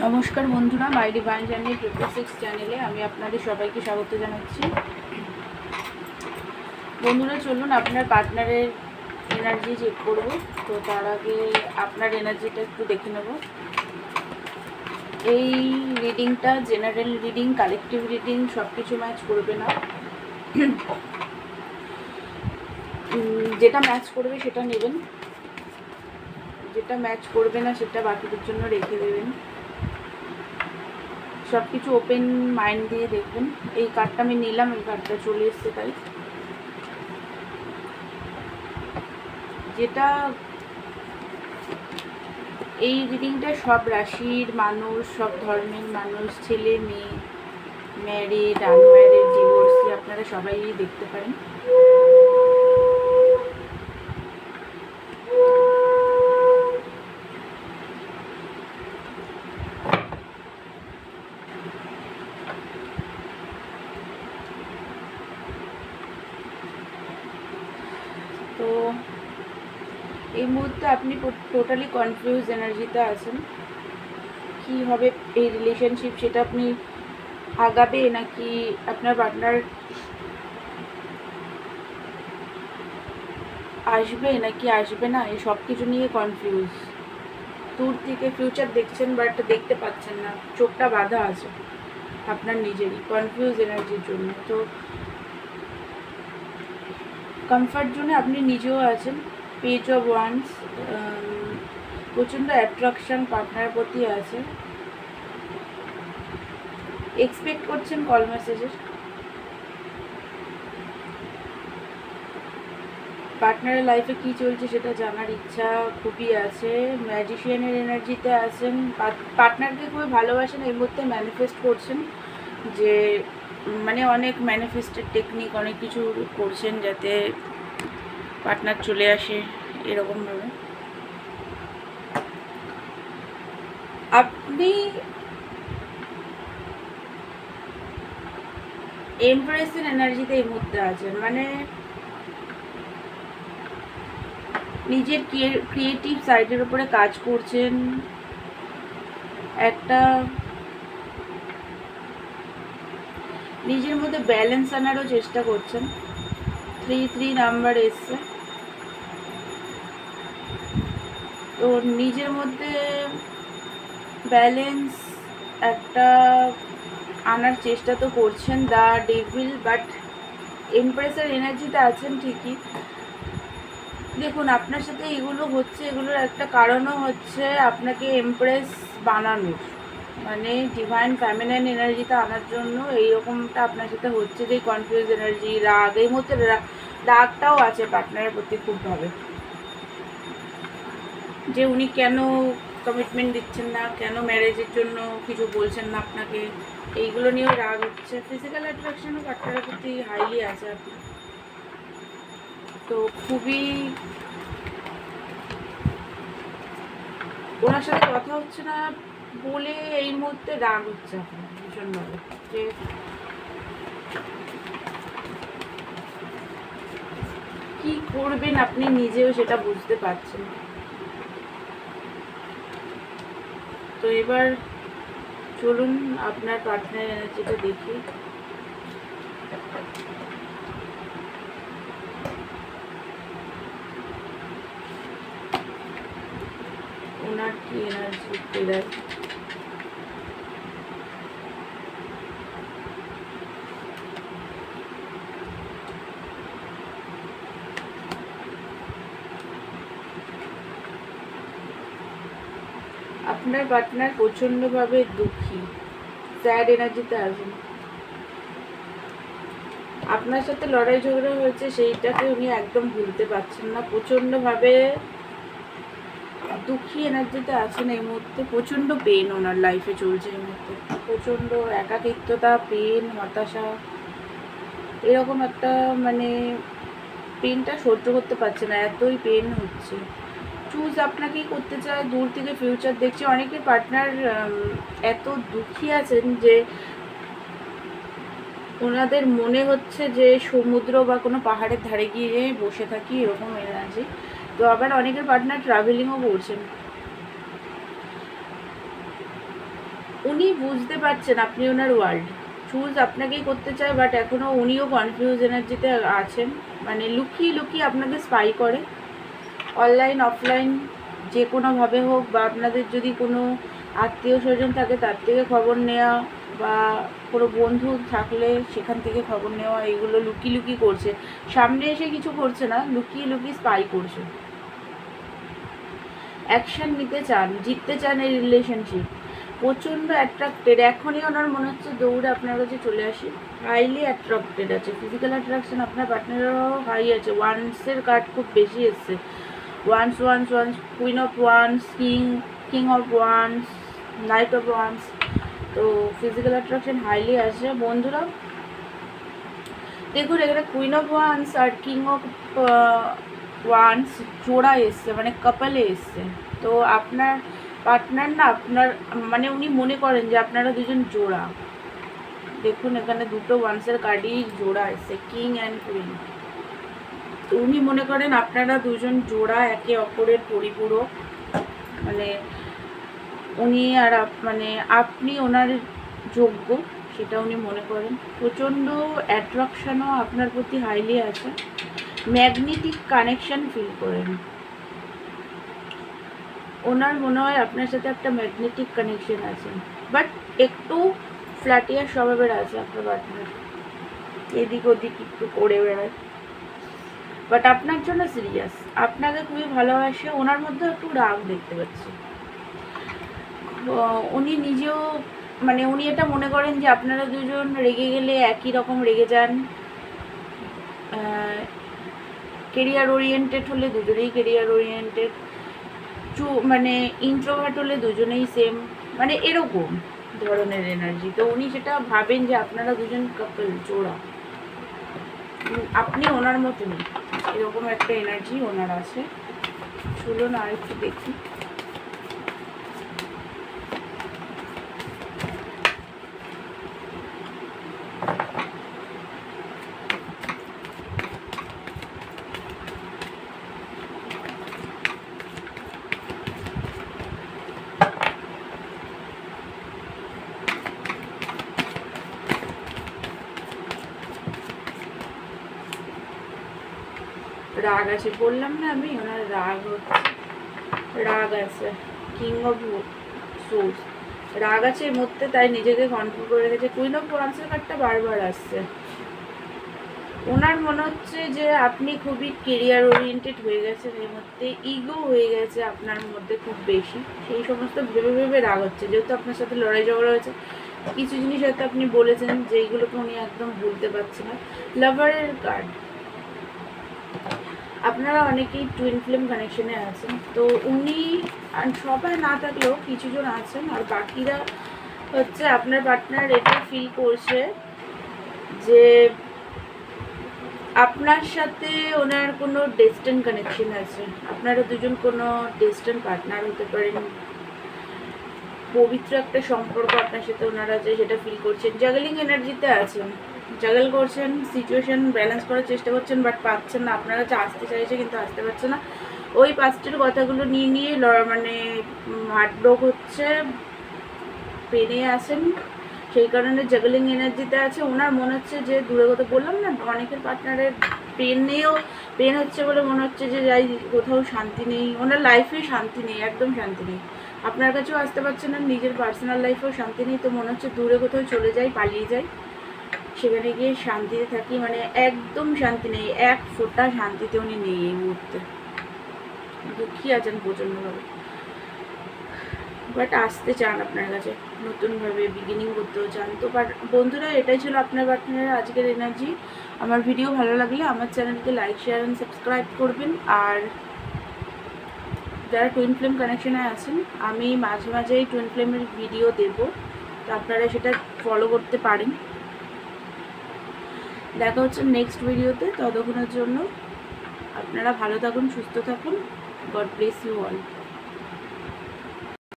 নমস্কার বন্ধুরা, মাই divine journey 56 চ্যানেলে আমি আপনাদের সবাইকে স্বাগত জানাচ্ছি। বন্ধুরা, চলুন আপনার পার্টনারের এনার্জি চেক করব। তো তার আগে আপনার এনার্জিটা একটু দেখে নেব। এই রিডিংটা জেনারেল রিডিং, কালেকটিভ রিডিং সব কিছু ম্যাচ করবে না। যেটা ম্যাচ করবে সেটা নেবেন, যেটা ম্যাচ করবে না সেটা বাকিদের জন্য রেখে দেবেন। সব কিছু ওপেন মাইন্ড দিয়ে দেখবেন। এই কার্ডটা আমি নিলাম, এই কার্ডটা চলে এসছে, তাই যেটা এই রিডিংটা সব রাশির মানুষ, সব ধর্মের মানুষ, ছেলে মেয়ে, ম্যারিড, আনম্যারিড, ডিভোর্সি, আপনারা সবাই দেখতে পারেন। তো এই মুহূর্তে আপনি টোটালি কনফিউজ এনার্জিতে আছেন। কি হবে এই রিলেশনশিপ, সেটা আপনি আগাবে নাকি আপনার পার্টনার আসবে নাকি আসবে না, এই সব কিছু নিয়ে কনফিউজ। দূর থেকে ফিউচার দেখছেন বাট দেখতে পাচ্ছেন না, চোখটা বাঁধা আছে আপনার নিজেরই কনফিউজ এনার্জির জন্য। তো কমফর্ট জোনে আপনি নিজেও আছেন। পেজ অফ ওয়ান্স, প্রচণ্ড অ্যাট্রাকশন পার্টনার প্রতি আছে। এক্সপেক্ট করছেন কল মেসেজের। পার্টনারের লাইফে কী চলছে সেটা জানার ইচ্ছা খুবই আছে। ম্যাজিশিয়ানের এনার্জিতে আছেন। পার্টনারকে খুবই ভালোবাসেন, এই মুহূর্তে ম্যানিফেস্ট করছেন যে মানে অনেক ম্যানিফেস্টের টেকনিক, অনেক কিছু করছেন যাতে পার্টনার চলে আসে এরকমভাবে। আপনি এমপ্রেসের এনার্জিতে এই মুহূর্তে আছেন, মানে নিজের ক্রিয়েটিভ সাইডের উপরে কাজ করছেন। একটা নিজের মধ্যে ব্যালেন্স আনারও চেষ্টা করছেন। 3 নাম্বার এসছে। তো নিজের মধ্যে ব্যালেন্স একটা আনার চেষ্টা তো করছেন দ্য ডেভিল, বাট এমপ্রেসের এনার্জিতে আছেন ঠিকই। দেখুন, আপনার সাথে এগুলো হচ্ছে, এগুলোর একটা কারণও হচ্ছে আপনাকে এমপ্রেস বানানোর, মানে ডিভাইন ফ্যামিনাইন এনার্জিতে আনার জন্য এইরকমটা আপনার সাথে হচ্ছে। যে কনফিউজ এনার্জি, রাগ, এই মধ্যে রাগটাও আছে পার্টনারের প্রতি খুবভাবে, যে উনি কেন কমিটমেন্ট দিচ্ছেন না, কেন ম্যারেজের জন্য কিছু বলছেন না আপনাকে, এইগুলো নিয়েও রাগ হচ্ছে। ফিজিক্যাল অ্যাট্রাকশনও পার্টনারের প্রতি হাইলি আছে আপনার। তো খুবই ওনার সাথে কথা হচ্ছে না বলে এই মুহূর্তে রাগ হচ্ছে আপনার ভীষণভাবে, যে কি করবেন আপনি নিজেও সেটা বুঝতে পারছেন। তো এবার চলুন আপনার পার্টনার এনার্জিটা দেখি। ওনার কি এনার্জি পেলার। আপনার পার্টনার প্রচণ্ডভাবে দুঃখী, স্যাড এনার্জিতে আছেন। আপনার সাথে লড়াই ঝগড়া হয়েছে, সেইটাকে উনি একদম ভুলতে পারছেন না। প্রচণ্ডভাবে দুঃখী এনার্জিতে আছেন এই মুহূর্তে। প্রচণ্ড পেন ওনার লাইফে চলছে এই মুহূর্তে। প্রচণ্ড একাকিত্বতা, পেন, হতাশা, এরকম একটা মানে পেনটা সহ্য করতে পারছে না, এতই পেন হচ্ছে। চুজ আপনাকেই করতে চায়, দূর থেকে ফিউচার দেখছে। অনেকের পার্টনার এত দুঃখী আছেন যে ওনাদের মনে হচ্ছে যে সমুদ্র বা কোনো পাহাড়ের ধারে গিয়ে বসে থাকি, এরকম এনার্জি। তো আবার অনেকের পার্টনার ট্রাভেলিংও করছেন। উনি বুঝতে পারছেন আপনি ওনার ওয়ার্ল্ড, চুজ আপনাকেই করতে চায়, বাট এখনও উনিও কনফিউজ এনার্জিতে আছেন, মানে লুকিয়ে লুকিয়ে আপনাকে স্পাই করে, অনলাইন অফলাইন যে কোনোভাবে হোক, বা আপনাদের যদি কোনো আত্মীয় স্বজন থাকে তার থেকে খবর নেওয়া, বা কোনো বন্ধু থাকলে সেখান থেকে খবর নেওয়া, এইগুলো লুকিয়ে লুকিয়ে করছে। সামনে এসে কিছু করছে না, লুকিয়ে লুকিয়ে স্পাই করছে। অ্যাকশন নিতে চান, জিততে চান এই রিলেশনশিপ, প্রচণ্ড অ্যাট্রাক্টেড। এখনই ওনার মনে হচ্ছে দৌড়ে আপনার কাছে চলে আসি, হাইলি অ্যাট্রাক্টেড আছে। ফিজিক্যাল অ্যাট্রাকশন আপনার পার্টনারেরও হাই আছে, ওয়ান্সের কার্ড খুব বেশি এসছে, wands wands wands, queen of wands, king of wands, knight of wands. তো ফিজিক্যাল অ্যাট্রাকশন হাইলি আছে বন্ধুরা। দেখুন এখানে কুইন অফ ওয়ান্স আর কিং অফ ওয়ান্স জোড়া এসছে, মানে কাপলে এসছে। তো আপনার পার্টনার না, আপনার মানে উনি মনে করেন যে আপনারা দুজন জোড়া। দেখুন এখানে দুটো ওয়ান্সের কার্ডই জোড়া এসছে, কিং অ্যান্ড কুইন। তো উনি মনে করেন আপনারা দুজন জোড়া, একে অপরের পরিপূরক, মানে উনি আর মানে আপনি ওনার যোগ্য, সেটা উনি মনে করেন। প্রচণ্ড অ্যাট্রাকশনও আপনার প্রতি হাইলি আছে, ম্যাগনেটিক কানেকশন ফিল করেন। ওনার মনে হয় আপনার সাথে একটা ম্যাগনেটিক কানেকশন আছে, বাট একটু ফ্ল্যাটিয়ার স্বভাবের আছে আপনার পার্টনার, এদিক ওদিক একটু করে বেড়ায়, বাট আপনার জন্য সিরিয়াস, আপনাকে খুবই ভালোবাসে। ওনার মধ্যে একটু রাগ দেখতে পাচ্ছি। উনি নিজেও মানে উনি এটা মনে করেন যে আপনারা দুজন রেগে গেলে একই রকম রেগে যান, কেরিয়ার ওরিয়েন্টেড হলে দুজনেই কেরিয়ার ওরিয়েন্টেড, মানে ইন্ট্রোভার্ট হলে দুজনেই সেম, মানে এরকম ধরনের এনার্জি। তো উনি সেটা ভাবেন যে আপনারা দুজন কাপল, জোড়া, আপনি ওনার মতনই, এরকম একটা এনার্জি ওনার আছে। চলুন আর একটু দেখি। রাগ আছে বললাম না আমি, ওনার রাগ হচ্ছে, রাগ আছে, কিং অফ সোর্স, রাগ আছে এর মধ্যে, তাই নিজেকে কন্ট্রোল করে রেখেছে। কুইন অফ ওয়ান্সের কার্ডটা বারবার আসছে। ওনার মনে হচ্ছে যে আপনি খুবই কেরিয়ার ওরিয়েন্টেড হয়ে গেছেন, এর মধ্যে ইগো হয়ে গেছে আপনার মধ্যে খুব বেশি, সেই সমস্ত ভেবে ভেবে রাগ হচ্ছে। যেহেতু আপনার সাথে লড়াই ঝগড়া হয়েছে, কিছু জিনিস হয়তো আপনি বলেছেন যেইগুলোকে উনি একদম ভুলতে পারছে না। লাভারের কার্ড, আপনারা অনেকেই টুইন ফ্লেম কানেকশনে আছেন, তো উনি সবাই না থাকলেও কিছুজন আছেন, আর বাকিরা হচ্ছে আপনার পার্টনার এটা ফিল করছে যে আপনার সাথে ওনার কোনো ডেস্টিন কানেকশন আছে, আপনারা দুজন কোনো ডেস্টিন পার্টনার হতে পারেন, পবিত্র একটা সম্পর্ক আপনার সাথে ওনার আছে, সেটা ফিল করছেন। জাগলিং এনার্জিতে আছেন, জাগল করছেন, সিচুয়েশন ব্যালেন্স করার চেষ্টা করছেন, বাট পাচ্ছেন না। আপনার কাছে আসতে চাইছে কিন্তু আসতে পারছে না, ওই পাস্টের কথাগুলো নিয়ে নিয়ে মানে হার্টব্রেক হচ্ছে, পেনে আসেন, সেই কারণে জাগলিং এনার্জিতে আছে। ওনার মনে হচ্ছে যে দূরে কথা বললাম না, অনেকের পার্টনারের পেন হচ্ছে বলে মনে হচ্ছে যে যাই কোথাও শান্তি নেই, ওনার লাইফে শান্তি নেই, একদম শান্তি নেই। আপনার কাছেও আসতে পারছে না, নিজের পার্সোনাল লাইফেও শান্তি নেই। তো মনে হচ্ছে দূরে কোথাও চলে যাই, পালিয়ে যাই, সেখানে গিয়ে শান্তিতে থাকি, মানে একদম শান্তি নেই, এক ফোঁটা শান্তিতে উনি নেই এই মুহূর্তে, দুঃখী আছেন প্রচণ্ডভাবে, বাট আসতে চান আপনার কাছে, নতুনভাবে বিগিনিং করতেও চান। তো বন্ধুরা, এটাই ছিল আপনার পার্টনারের আজকের এনার্জি। আমার ভিডিও ভালো লাগলে আমার চ্যানেলকে লাইক, শেয়ার অ্যান্ড সাবস্ক্রাইব করবেন। আর যারা টুইন ফ্লেম কানেকশনে আছেন, আমি মাঝে মাঝেই টুইন ফ্লেমের ভিডিও দেব, তো আপনারা সেটা ফলো করতে পারেন। দেখা হচ্ছে নেক্সট ভিডিওতে, ততক্ষণের জন্য আপনারা ভালো থাকুন, সুস্থ থাকুন। God bless you all.